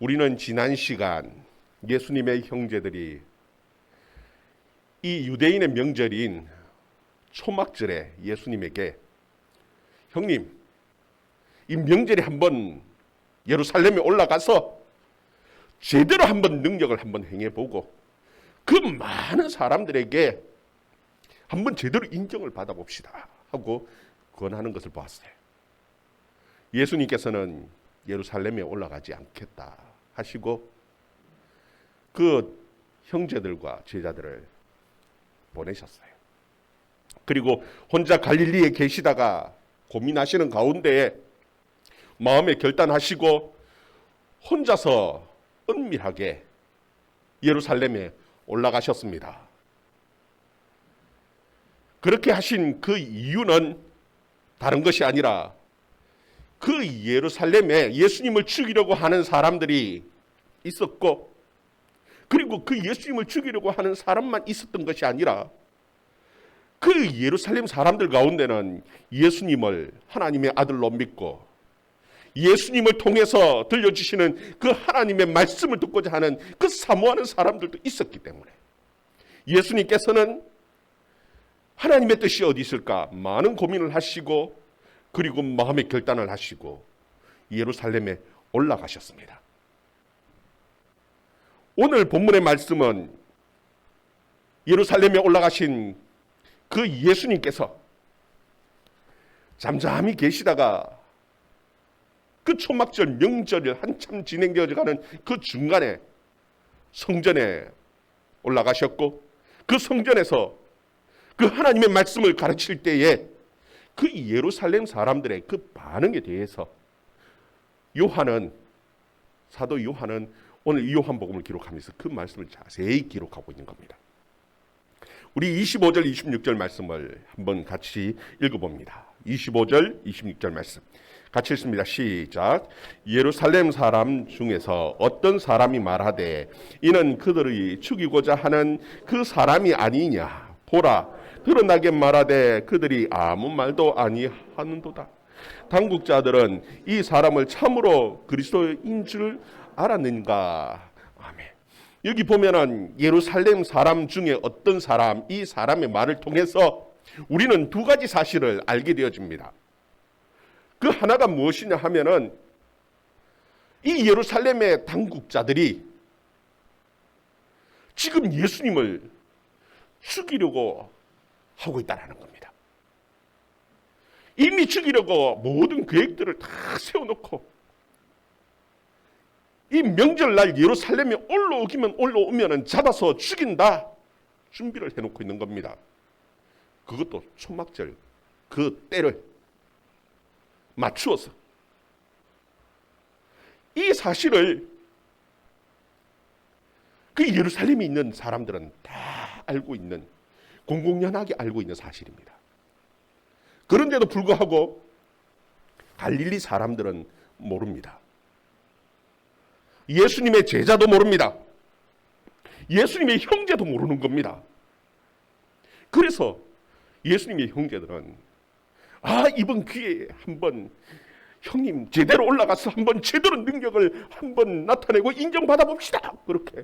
우리는 지난 시간 예수님의 형제들이 이 유대인의 명절인 초막절에 예수님에게 형님, 이 명절에 한번 예루살렘에 올라가서 제대로 한번 능력을 한번 행해보고 그 많은 사람들에게 한번 제대로 인정을 받아봅시다 하고 권하는 것을 보았어요. 예수님께서는 예루살렘에 올라가지 않겠다 하시고 그 형제들과 제자들을 보내셨어요. 그리고 혼자 갈릴리에 계시다가 고민하시는 가운데에 마음에 결단하시고 혼자서 은밀하게 예루살렘에 올라가셨습니다. 그렇게 하신 그 이유는 다른 것이 아니라 그 예루살렘에 예수님을 죽이려고 하는 사람들이 있었고, 그리고 그 예수님을 죽이려고 하는 사람만 있었던 것이 아니라 그 예루살렘 사람들 가운데는 예수님을 하나님의 아들로 믿고 예수님을 통해서 들려주시는 그 하나님의 말씀을 듣고자 하는 그 사모하는 사람들도 있었기 때문에 예수님께서는 하나님의 뜻이 어디 있을까 많은 고민을 하시고 그리고 마음의 결단을 하시고 예루살렘에 올라가셨습니다. 오늘 본문의 말씀은 예루살렘에 올라가신 그 예수님께서 잠잠히 계시다가 그 초막절 명절이 한참 진행되어 가는 그 중간에 성전에 올라가셨고 그 성전에서 그 하나님의 말씀을 가르칠 때에 그 예루살렘 사람들의 그 반응에 대해서 사도 요한은 오늘 이 요한복음을 기록하면서 그 말씀을 자세히 기록하고 있는 겁니다. 우리 25절 26절 말씀을 한번 같이 읽어봅니다. 25절 26절 말씀 같이 읽습니다. 시작. 예루살렘 사람 중에서 어떤 사람이 말하되 이는 그들이 죽이고자 하는 그 사람이 아니냐. 보라, 드러나게 말하되 그들이 아무 말도 아니하는도다. 당국자들은 이 사람을 참으로 그리스도인 줄 알았는가. 아멘. 여기 보면은 예루살렘 사람 중에 어떤 사람, 이 사람의 말을 통해서 우리는 두 가지 사실을 알게 되어집니다. 그 하나가 무엇이냐 하면은 이 예루살렘의 당국자들이 지금 예수님을 죽이려고 하고 있다는 겁니다. 이미 죽이려고 모든 계획들을 다 세워놓고 이 명절날 예루살렘에 올라오면 잡아서 죽인다 준비를 해놓고 있는 겁니다. 그것도 초막절 그 때를 맞추어서 이 사실을 그 예루살렘에 있는 사람들은 다 알고 있는 공공연하게 알고 있는 사실입니다. 그런데도 불구하고 갈릴리 사람들은 모릅니다. 예수님의 제자도 모릅니다. 예수님의 형제도 모르는 겁니다. 그래서 예수님의 형제들은 이번 기회에 한번 형님 제대로 올라가서 한번 제대로 능력을 한번 나타내고 인정받아 봅시다. 그렇게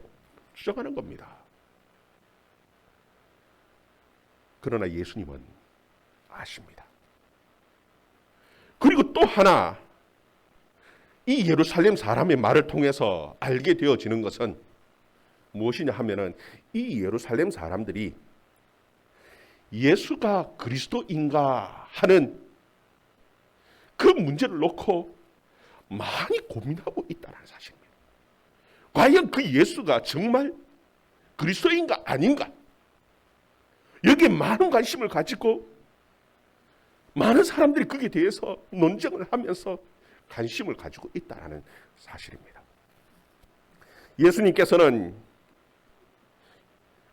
주장하는 겁니다. 그러나 예수님은 아십니다. 그리고 또 하나 이 예루살렘 사람의 말을 통해서 알게 되어지는 것은 무엇이냐 하면은 이 예루살렘 사람들이 예수가 그리스도인가 하는 그 문제를 놓고 많이 고민하고 있다는 사실입니다. 과연 그 예수가 정말 그리스도인가 아닌가? 여기에 많은 관심을 가지고 많은 사람들이 거기에 대해서 논쟁을 하면서 관심을 가지고 있다는 사실입니다. 예수님께서는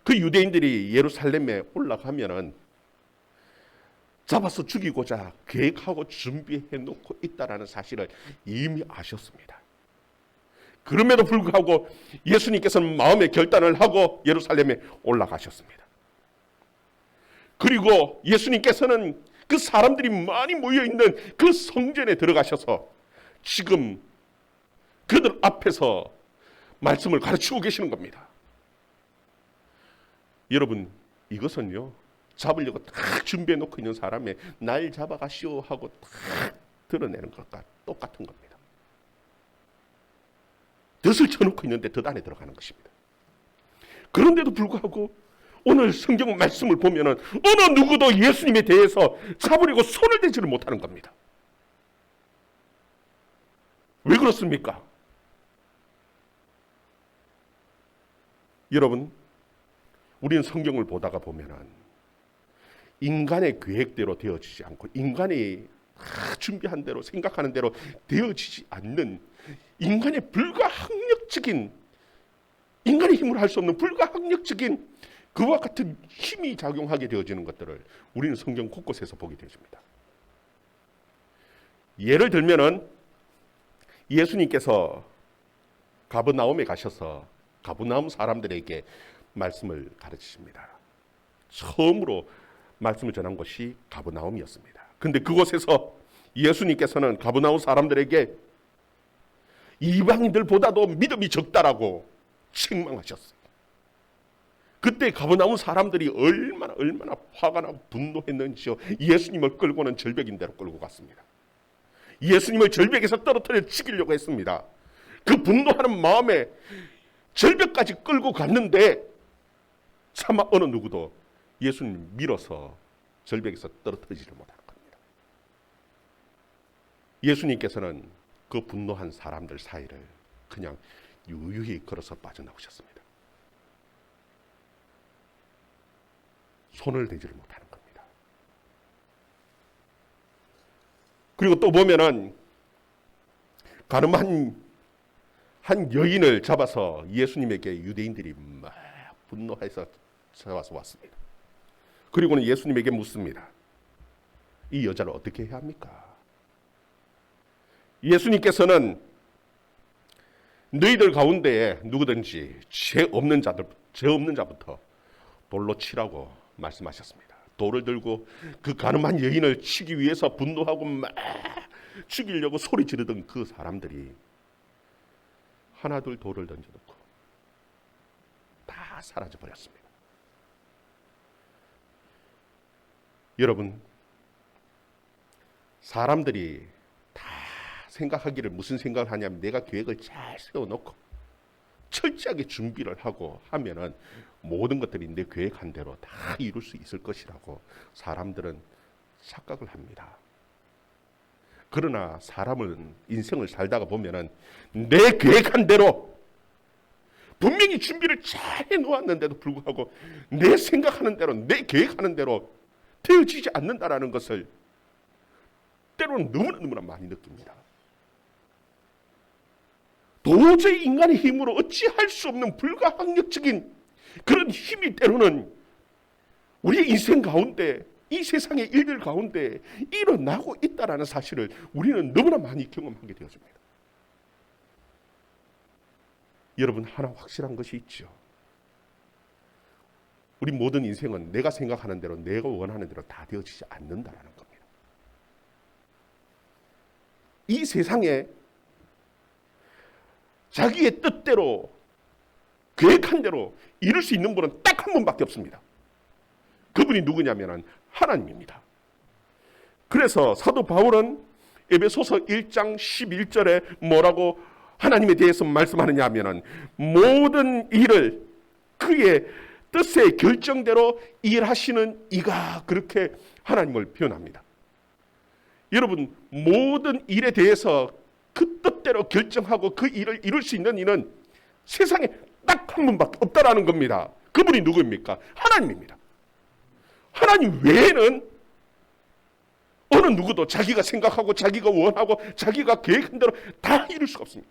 그 유대인들이 예루살렘에 올라가면은 잡아서 죽이고자 계획하고 준비해 놓고 있다는 사실을 이미 아셨습니다. 그럼에도 불구하고 예수님께서는 마음의 결단을 하고 예루살렘에 올라가셨습니다. 그리고 예수님께서는 그 사람들이 많이 모여있는 그 성전에 들어가셔서 지금 그들 앞에서 말씀을 가르치고 계시는 겁니다. 여러분, 이것은요, 잡으려고 딱 준비해 놓고 있는 사람의 날 잡아가시오 하고 딱 드러내는 것과 똑같은 겁니다. 덫을 쳐놓고 있는데 덫 안에 들어가는 것입니다. 그런데도 불구하고 오늘 성경 말씀을 보면은 어느 누구도 예수님에 대해서 잡으려고 손을 대지를 못하는 겁니다. 왜 그렇습니까? 여러분, 우리는 성경을 보다가 보면은 인간의 계획대로 되어지지 않고 인간이 준비한 대로 생각하는 대로 되어지지 않는 인간의 불가항력적인, 인간의 힘으로 할 수 없는 불가항력적인 그와 같은 힘이 작용하게 되어지는 것들을 우리는 성경 곳곳에서 보게 되어집니다. 예를 들면은 예수님께서 가버나움에 가셔서 가버나움 사람들에게 말씀을 가르치십니다. 처음으로 말씀을 전한 곳이 가버나움이었습니다. 근데 그곳에서 예수님께서는 가버나움 사람들에게 이방인들보다도 믿음이 적다라고 책망하셨어요. 그때 가버나움 사람들이 얼마나 화가 나고 분노했는지요. 예수님을 끌고는 절벽인대로 끌고 갔습니다. 예수님을 절벽에서 떨어뜨려 죽이려고 했습니다. 그 분노하는 마음에 절벽까지 끌고 갔는데 차마 어느 누구도 예수님 밀어서 절벽에서 떨어뜨리지를 못하는 겁니다. 예수님께서는 그 분노한 사람들 사이를 그냥 유유히 걸어서 빠져나오셨습니다. 손을 대지를 못하는 겁니다. 그리고 또 보면은 가늠한 한 여인을 잡아서 예수님에게 유대인들이 막 분노해서 잡아서 왔습니다. 그리고는 예수님에게 묻습니다. 이 여자를 어떻게 해야 합니까? 예수님께서는 너희들 가운데에 누구든지 죄 없는 자부터 돌로 치라고 말씀하셨습니다. 돌을 들고 그 가늠한 여인을 치기 위해서 분노하고 막 죽이려고 소리 지르던 그 사람들이 하나둘 돌을 던져놓고 다 사라져 버렸습니다. 여러분, 사람들이 다 생각하기를 무슨 생각을 하냐면 내가 계획을 잘 세워놓고 철저하게 준비를 하고 하면은 모든 것들이 내 계획한 대로 다 이룰 수 있을 것이라고 사람들은 착각을 합니다. 그러나 사람은 인생을 살다가 보면은 내 계획한 대로 분명히 준비를 잘 해놓았는데도 불구하고 내 생각하는 대로 내 계획하는 대로 되어지지 않는다라는 것을 때로는 너무나 많이 느낍니다. 도저히 인간의 힘으로 어찌할 수 없는 불가항력적인 그런 힘이 때로는 우리의 인생 가운데 이 세상의 일들 가운데 일어나고 있다라는 사실을 우리는 너무나 많이 경험하게 되어집니다. 여러분, 하나 확실한 것이 있죠. 우리 모든 인생은 내가 생각하는 대로 내가 원하는 대로 다 되어지지 않는다라는 겁니다. 이 세상에 자기의 뜻대로 계획한 대로 이룰 수 있는 분은 딱 한 분밖에 없습니다. 그분이 누구냐면 하나님입니다. 그래서 사도 바울은 에베소서 1장 11절에 뭐라고 하나님에 대해서 말씀하느냐 하면은 모든 일을 그의 뜻의 결정대로 일하시는 이가, 그렇게 하나님을 표현합니다. 여러분, 모든 일에 대해서 그 뜻대로 결정하고 그 일을 이룰 수 있는 이는 세상에 딱 한 분밖에 없다라는 겁니다. 그분이 누구입니까? 하나님입니다. 하나님 외에는 어느 누구도 자기가 생각하고 자기가 원하고 자기가 계획한 대로 다 이룰 수가 없습니다.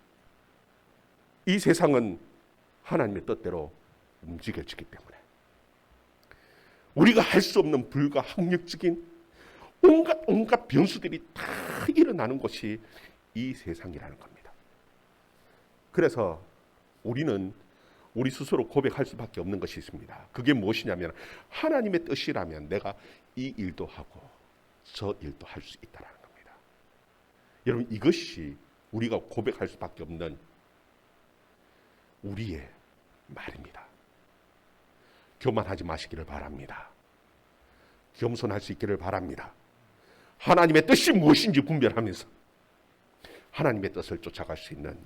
이 세상은 하나님의 뜻대로 움직여지기 때문에 우리가 할 수 없는 불가항력적인 온갖 변수들이 다 일어나는 것이 이 세상이라는 겁니다. 그래서 우리는 우리 스스로 고백할 수밖에 없는 것이 있습니다. 그게 무엇이냐면 하나님의 뜻이라면 내가 이 일도 하고 저 일도 할 수 있다는 겁니다. 여러분, 이것이 우리가 고백할 수밖에 없는 우리의 말입니다. 교만하지 마시기를 바랍니다. 겸손할 수 있기를 바랍니다. 하나님의 뜻이 무엇인지 분별하면서 하나님의 뜻을 쫓아갈 수 있는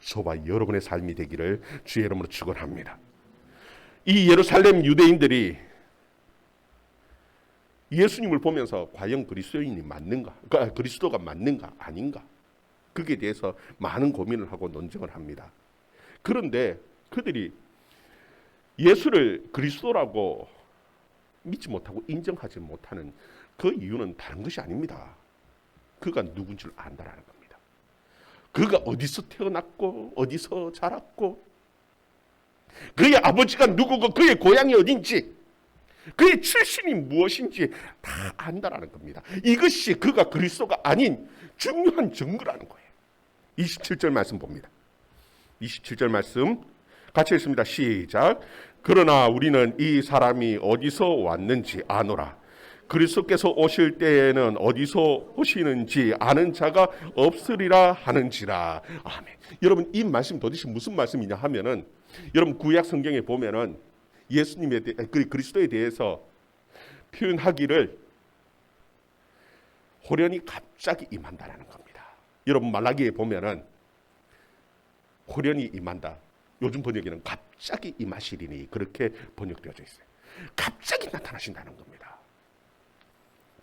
저와 여러분의 삶이 되기를 주의 이름으로 축원합니다. 이 예루살렘 유대인들이 예수님을 보면서 과연 그리스도인이 맞는가, 그리스도가 맞는가 아닌가, 그게 대해서 많은 고민을 하고 논쟁을 합니다. 그런데 그들이 예수를 그리스도라고 믿지 못하고 인정하지 못하는 그 이유는 다른 것이 아닙니다. 그가 누군지를 안다라는 겁니다. 그가 어디서 태어났고 어디서 자랐고 그의 아버지가 누구고 그의 고향이 어딘지 그의 출신이 무엇인지 다 안다라는 겁니다. 이것이 그가 그리스도가 아닌 중요한 증거라는 거예요. 27절 말씀 봅니다. 27절 말씀 같이 읽습니다. 시작. 그러나 우리는 이 사람이 어디서 왔는지 아노라. 그리스도께서 오실 때에는 어디서 오시는지 아는 자가 없으리라 하는지라. 아멘. 여러분, 이 말씀 도대체 무슨 말씀이냐 하면은, 여러분 구약 성경에 보면은 예수님에 대해, 그리스도에 대해서 표현하기를 호련히 갑자기 임한다라는 겁니다. 여러분 말라기에 보면은 호련히 임한다. 요즘 번역에는 갑자기 임하시리니 그렇게 번역되어져 있어요. 갑자기 나타나신다는 겁니다.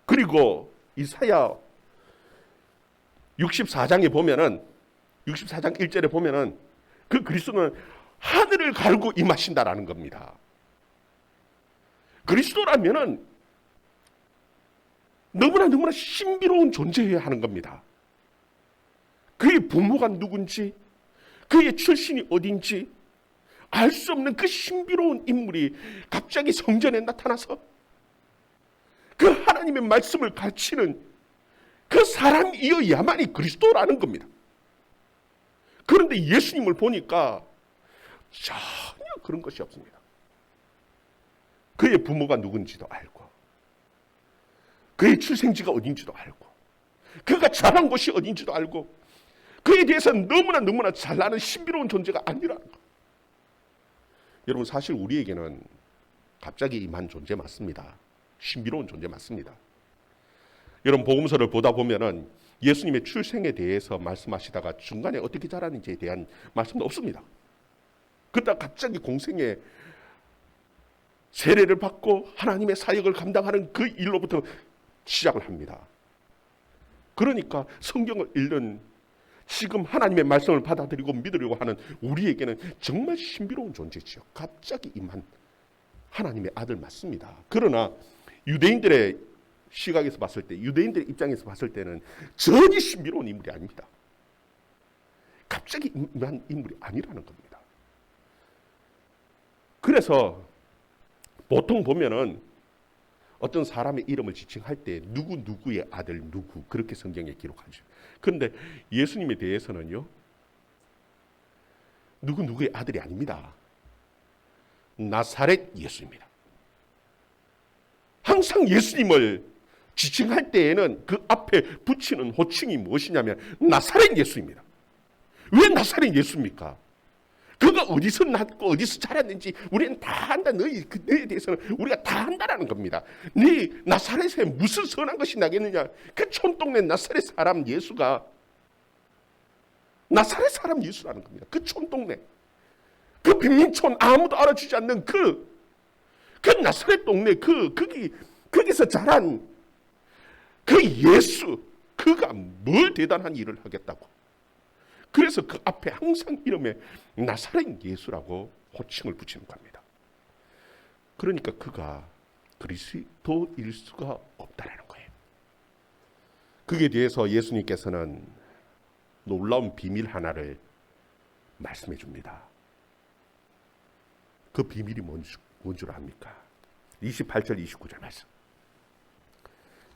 그리고 이사야 64장에 보면은 64장 1절에 보면은 그 그리스도는 하늘을 가르고 임하신다라는 겁니다. 그리스도라면은 너무나 신비로운 존재여야 하는 겁니다. 그의 부모가 누군지, 그의 출신이 어딘지 알 수 없는 그 신비로운 인물이 갑자기 성전에 나타나서 그 하나님의 말씀을 가르치는 그 사람이어야만이 그리스도라는 겁니다. 그런데 예수님을 보니까 전혀 그런 것이 없습니다. 그의 부모가 누군지도 알고, 그의 출생지가 어딘지도 알고, 그가 자란 곳이 어딘지도 알고, 그에 대해서 너무나 잘 아는 신비로운 존재가 아니라는 것. 여러분, 사실 우리에게는 갑자기 임한 존재 맞습니다. 신비로운 존재 맞습니다. 여러분, 복음서를 보다 보면은 예수님의 출생에 대해서 말씀하시다가 중간에 어떻게 자랐는지에 대한 말씀도 없습니다. 그러다 갑자기 공생에 세례를 받고 하나님의 사역을 감당하는 그 일로부터 시작을 합니다. 그러니까 성경을 읽는 지금 하나님의 말씀을 받아들이고 믿으려고 하는 우리에게는 정말 신비로운 존재지요. 갑자기 임한 하나님의 아들 맞습니다. 그러나 유대인들의 시각에서 봤을 때, 유대인들의 입장에서 봤을 때는 전혀 신비로운 인물이 아닙니다. 갑자기 임한 인물이 아니라는 겁니다. 그래서 보통 보면은 어떤 사람의 이름을 지칭할 때 누구의 아들 누구 그렇게 성경에 기록하죠. 그런데 예수님에 대해서는요, 누구의 아들이 아닙니다. 나사렛 예수입니다. 항상 예수님을 지칭할 때에는 그 앞에 붙이는 호칭이 무엇이냐면 나사렛 예수입니다. 왜 나사렛 예수입니까? 그가 어디서 났고 어디서 자랐는지 우리는 다 안다. 너에 대해서는 우리가 다 안다라는 겁니다. 네 나사렛에 무슨 선한 것이 나겠느냐? 그 촌동네 나사렛 사람 예수가 나사렛 사람 예수라는 겁니다. 그 촌동네, 그 빈민촌, 아무도 알아주지 않는 그 나사렛 동네, 거기서 자란 그 예수, 그가 뭘 대단한 일을 하겠다고. 그래서 그 앞에 항상 이름에 나사렛 예수라고 호칭을 붙이는 겁니다. 그러니까 그가 그리스도일 수가 없다라는 거예요. 그에 대해서 예수님께서는 놀라운 비밀 하나를 말씀해 줍니다. 그 비밀이 뭔 줄 압니까? 28절 29절 말씀.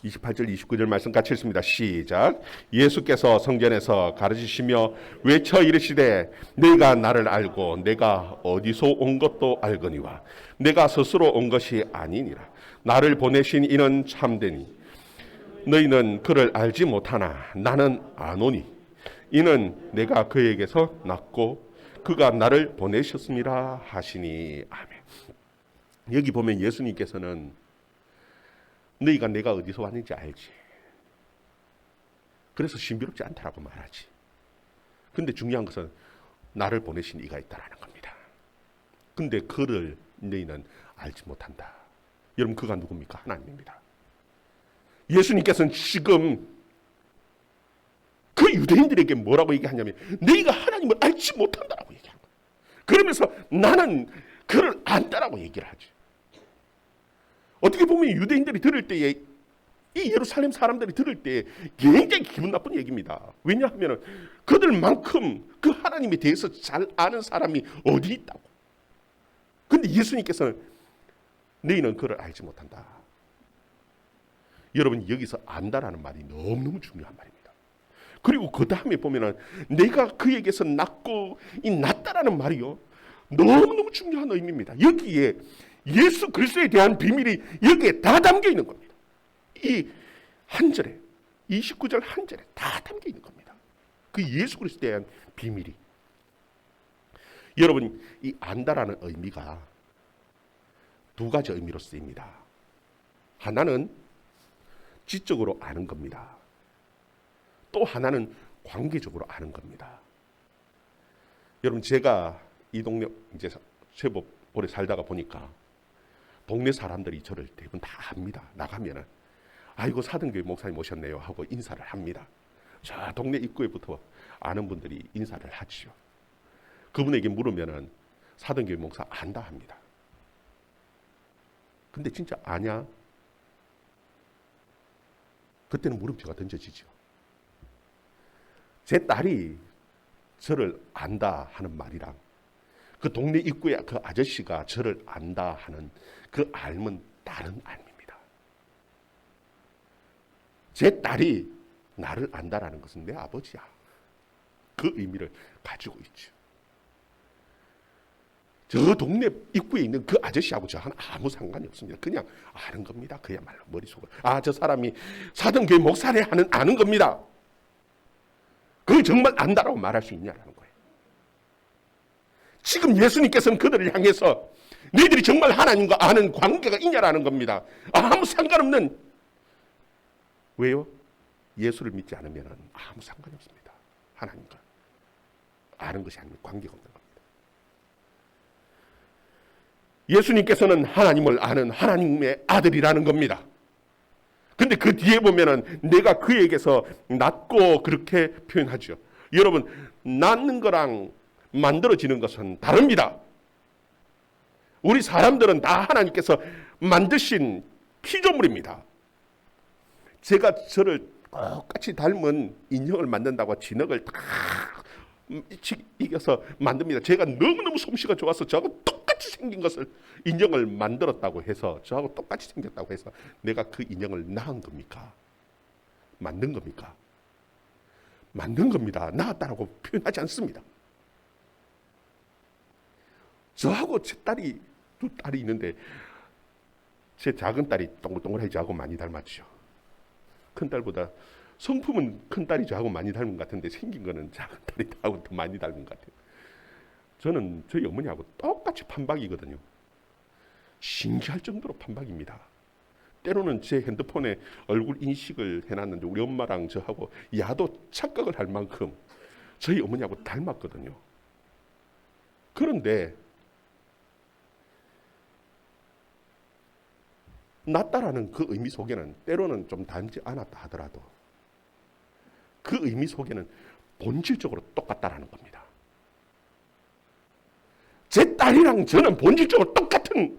28절 29절 말씀 같이 읽습니다. 시작. 예수께서 성전에서 가르치시며 외쳐 이르시되 너희가 나를 알고 내가 어디서 온 것도 알거니와 내가 스스로 온 것이 아니니라. 나를 보내신 이는 참되니 너희는 그를 알지 못하나 나는 아노니 이는 내가 그에게서 낳고 그가 나를 보내셨습니다 하시니. 아멘. 여기 보면 예수님께서는 너희가 내가 어디서 왔는지 알지. 그래서 신비롭지 않다라고 말하지. 근데 중요한 것은 나를 보내신 이가 있다라는 겁니다. 근데 그를 너희는 알지 못한다. 여러분, 그가 누굽니까? 하나님입니다. 예수님께서는 지금 그 유대인들에게 뭐라고 얘기하냐면 너희가 하나님을 알지 못한다라고 얘기하는 거예요. 그러면서 나는 그를 안다라고 얘기를 하지. 어떻게 보면 유대인들이 들을 때에, 이 예루살렘 사람들이 들을 때 굉장히 기분 나쁜 얘기입니다. 왜냐하면 그들만큼 그 하나님에 대해서 잘 아는 사람이 어디 있다고. 근데 예수님께서는 너희는 그를 알지 못한다. 여러분, 여기서 안다라는 말이 너무너무 중요한 말입니다. 그리고 그 다음에 보면은 내가 그에게서 낳고 이 낳다라는 말이요, 너무너무 중요한 의미입니다. 여기에 예수 그리스도에 대한 비밀이 여기에 다 담겨 있는 겁니다. 이 한 절에, 29절 한 절에 다 담겨 있는 겁니다. 그 예수 그리스도에 대한 비밀이. 여러분, 이 안다라는 의미가 두 가지 의미로 쓰입니다. 하나는 지적으로 아는 겁니다. 또 하나는 관계적으로 아는 겁니다. 여러분, 제가 이 동네 이제 제법 오래 살다가 보니까 동네 사람들이 저를 대부분 다 압니다. 나가면은 아이고 사등교회 목사님 오셨네요 하고 인사를 합니다. 저 동네 입구에부터 아는 분들이 인사를 하지요. 그분에게 물으면은 사등교회 목사 안다 합니다. 근데 진짜 아냐? 그때는 물음표가 던져지죠. 제 딸이 저를 안다 하는 말이랑 그 동네 입구에 그 아저씨가 저를 안다 하는 그 알면 다른 알입니다. 제 딸이 나를 안다라는 것은 내 아버지야. 그 의미를 가지고 있죠. 저 동네 입구에 있는 그 아저씨하고 저하고는 아무 상관이 없습니다. 그냥 아는 겁니다. 그야말로 머릿속으로. 아, 저 사람이 사등교회 목사래 하는 아는 겁니다. 그걸 정말 안다라고 말할 수 있냐라는 거예요. 지금 예수님께서는 그들을 향해서 너희들이 정말 하나님과 아는 관계가 있냐라는 겁니다. 아무 상관없는. 왜요? 예수를 믿지 않으면 아무 상관이 없습니다. 하나님과 아는 것이 아니면 관계가 없는 겁니다. 예수님께서는 하나님을 아는 하나님의 아들이라는 겁니다. 근데 그 뒤에 보면은 내가 그에게서 낳고 그렇게 표현하죠. 여러분, 낳는 거랑 만들어지는 것은 다릅니다. 우리 사람들은 다 하나님께서 만드신 피조물입니다. 제가 저를 똑같이 닮은 인형을 만든다고 진흙을 다 이겨서 만듭니다. 제가 너무너무 솜씨가 좋아서 저하고 똑같이 생긴 것을 인형을 만들었다고 해서 저하고 똑같이 생겼다고 해서 내가 그 인형을 낳은 겁니까? 만든 겁니까? 만든 겁니다. 낳았다라고 표현하지 않습니다. 저하고 제 딸이 두 딸이 있는데 제 작은 딸이 동글동글하게 저하고 많이 닮았죠. 큰 딸보다 성품은 큰 딸이 저하고 많이 닮은 것 같은데 생긴 거는 작은 딸이 저하고 더 많이 닮은 것 같아요. 저는 저희 어머니하고 똑같이 판박이거든요. 신기할 정도로 판박입니다. 때로는 제 핸드폰에 얼굴 인식을 해놨는데 우리 엄마랑 저하고 야도 착각을 할 만큼 저희 어머니하고 닮았거든요. 그런데 낫다라는 그 의미 속에는 때로는 좀 닮지 않았다 하더라도 그 의미 속에는 본질적으로 똑같다라는 겁니다. 제 딸이랑 저는 본질적으로 똑같은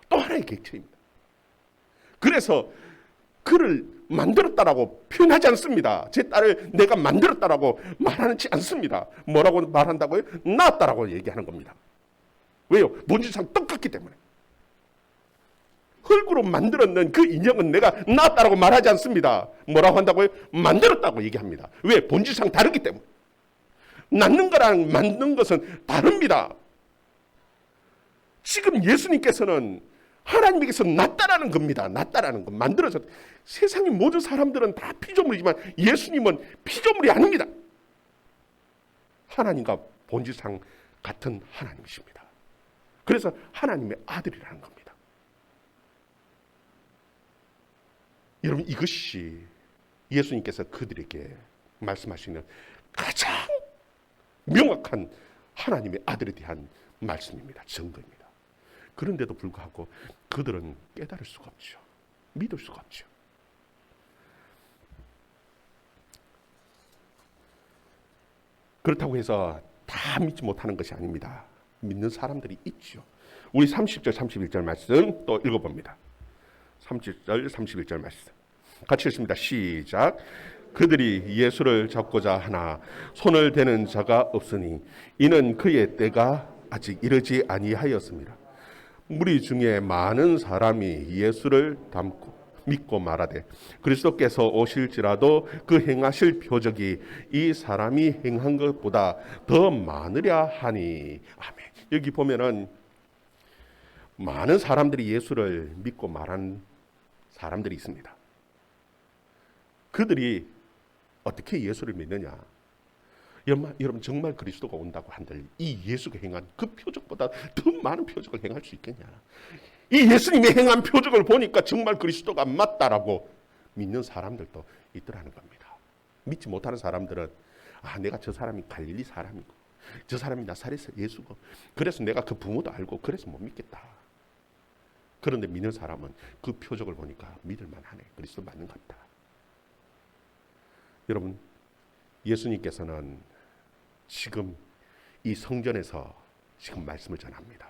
또 하나의 객체입니다. 그래서 그를 만들었다라고 표현하지 않습니다. 제 딸을 내가 만들었다라고 말하지 않습니다. 뭐라고 말한다고요? 낳았다라고 얘기하는 겁니다. 왜요? 본질상 똑같기 때문에. 흙으로 만들었는 그 인형은 내가 낳았다라고 말하지 않습니다. 뭐라고 한다고요? 만들었다고 얘기합니다. 왜? 본질상 다르기 때문에. 낳는 거랑 만든 것은 다릅니다. 지금 예수님께서는 하나님에게서 낫다라는 겁니다. 낫다라는 것. 만들어서 세상의 모든 사람들은 다 피조물이지만 예수님은 피조물이 아닙니다. 하나님과 본질상 같은 하나님이십니다. 그래서 하나님의 아들이라는 겁니다. 여러분, 이것이 예수님께서 그들에게 말씀하시는 가장 명확한 하나님의 아들에 대한 말씀입니다. 증거입니다. 그런데도 불구하고 그들은 깨달을 수가 없죠. 믿을 수가 없죠. 그렇다고 해서 다 믿지 못하는 것이 아닙니다. 믿는 사람들이 있죠. 우리 30절 31절 말씀 또 읽어봅니다. 30절 31절 말씀 같이 읽습니다. 시작. 그들이 예수를 잡고자 하나 손을 대는 자가 없으니 이는 그의 때가 아직 이르지 아니하였습니다. 무리 중에 많은 사람이 예수를 믿고 말하되 그리스도께서 오실지라도 그 행하실 표적이 이 사람이 행한 것보다 더 많으랴 하니. 아멘. 여기 보면은 많은 사람들이 예수를 믿고 말한 사람들이 있습니다. 그들이 어떻게 예수를 믿느냐? 여러분 정말 그리스도가 온다고 한들 이 예수가 행한 그 표적보다 더 많은 표적을 행할 수 있겠냐? 이 예수님이 행한 표적을 보니까 정말 그리스도가 맞다라고 믿는 사람들도 있더라는 겁니다. 믿지 못하는 사람들은 내가 저 사람이 갈릴리 사람이고 저 사람이 나사렛 예수고 그래서 내가 그 부모도 알고 그래서 못 믿겠다. 그런데 믿는 사람은 그 표적을 보니까 믿을 만하네. 그리스도 맞는 것 같다. 여러분, 예수님께서는 지금 이 성전에서 지금 말씀을 전합니다.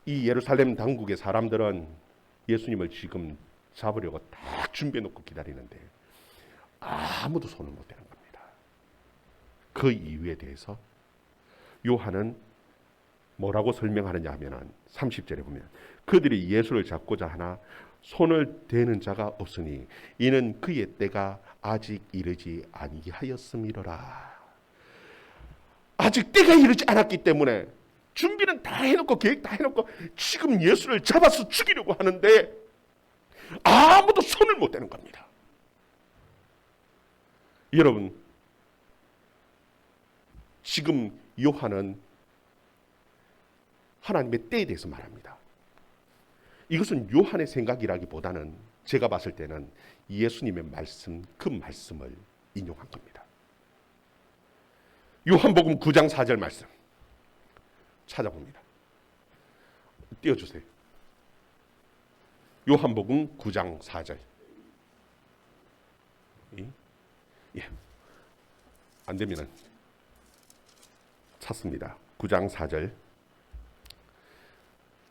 이 예루살렘 당국의 사람들은 예수님을 지금 잡으려고 딱 준비해 놓고 기다리는데 아무도 손을 못 대는 겁니다. 그 이유에 대해서 요한은 뭐라고 설명하느냐 하면 30절에 보면 그들이 예수를 잡고자 하나 손을 대는 자가 없으니 이는 그의 때가 아직 이르지 아니하였음이로라. 아직 때가 이르지 않았기 때문에 준비는 다 해놓고 계획 다 해놓고 지금 예수를 잡아서 죽이려고 하는데 아무도 손을 못 대는 겁니다. 여러분, 지금 요한은 하나님의 때에 대해서 말합니다. 이것은 요한의 생각이라기보다는 제가 봤을 때는 예수님의 말씀, 그 말씀을 인용한 겁니다. 요한복음 9장 4절 말씀 찾아봅니다. 띄워주세요. 요한복음 9장 4절. 예. 안 되면은 찾습니다. 9장 4절.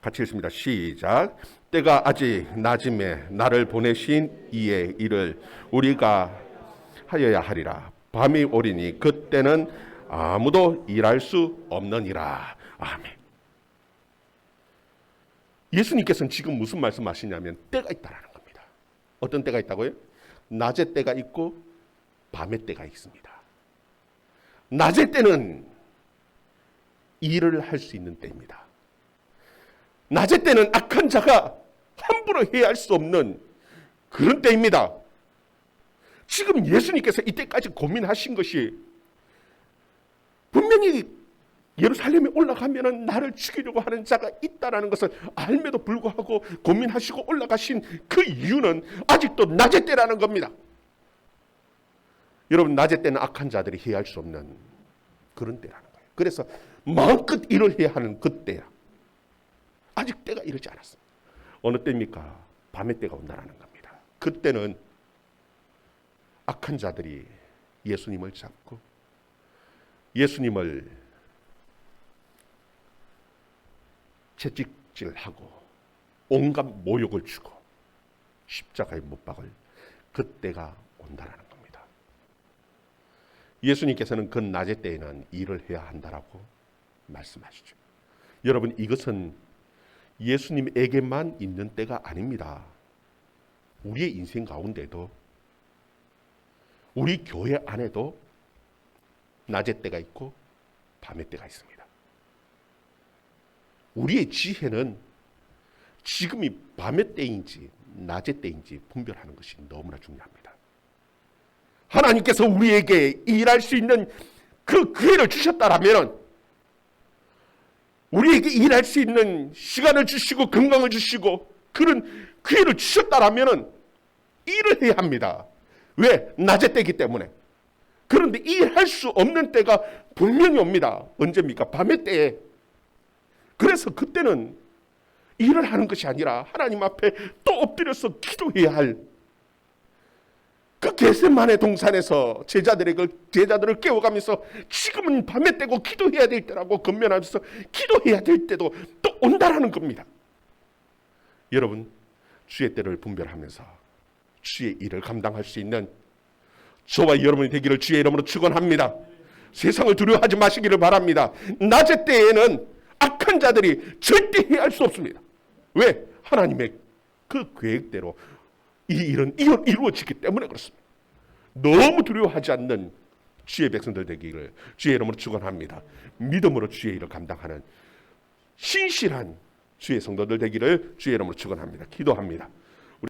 같이 읽습니다. 시작. 때가 아직 낮음에 나를 보내신 이의 일을 우리가 하여야 하리라. 밤이 오리니 그때는 아무도 일할 수 없느니라. 아멘. 예수님께서는 지금 무슨 말씀하시냐면 때가 있다라는 겁니다. 어떤 때가 있다고요? 낮의 때가 있고 밤의 때가 있습니다. 낮의 때는 일을 할 수 있는 때입니다. 낮의 때는 악한 자가 함부로 해야 할 수 없는 그런 때입니다. 지금 예수님께서 이때까지 고민하신 것이 분명히 예루살렘에 올라가면 나를 죽이려고 하는 자가 있다는 것을 알면도 불구하고 고민하시고 올라가신 그 이유는 아직도 낮의 때라는 겁니다. 여러분, 낮의 때는 악한 자들이 해야 할 수 없는 그런 때라는 거예요. 그래서 마음껏 일을 해야 하는 그 때야. 아직 때가 이르지 않았습니다. 어느 때입니까? 밤의 때가 온다는 겁니다. 그때는 악한 자들이 예수님을 잡고 예수님을 채찍질하고 온갖 모욕을 주고 십자가에 못 박을 그때가 온다는 겁니다. 예수님께서는 그 낮의 때에는 일을 해야 한다라고 말씀하시죠. 여러분, 이것은 예수님에게만 있는 때가 아닙니다. 우리의 인생 가운데도 우리 교회 안에도 낮의 때가 있고 밤의 때가 있습니다. 우리의 지혜는 지금이 밤의 때인지 낮의 때인지 분별하는 것이 너무나 중요합니다. 하나님께서 우리에게 일할 수 있는 그 기회를 주셨다라면, 우리에게 일할 수 있는 시간을 주시고 건강을 주시고 그런 기회를 주셨다라면 일을 해야 합니다. 왜? 낮의 때이기 때문에. 그런데 일할 수 없는 때가 분명히 옵니다. 언제입니까? 밤의 때에. 그래서 그때는 일을 하는 것이 아니라 하나님 앞에 또 엎드려서 기도해야 할, 그 겟세마네 동산에서 제자들을 깨워가면서 지금은 밤의 때고 기도해야 될 때라고 건면하면서 기도해야 될 때도 또 온다라는 겁니다. 여러분, 주의 때를 분별하면서 주의 일을 감당할 수 있는 저와 여러분이 되기를 주의 이름으로 축원합니다. 세상을 두려워하지 마시기를 바랍니다. 낮의 때에는 악한 자들이 절대 해할 수 없습니다. 왜? 하나님의 그 계획대로 이 일은 이루어지기 때문에 그렇습니다. 너무 두려워하지 않는 주의 백성들 되기를 주의 이름으로 축원합니다. 믿음으로 주의 일을 감당하는 신실한 주의 성도들 되기를 주의 이름으로 축원합니다. 기도합니다.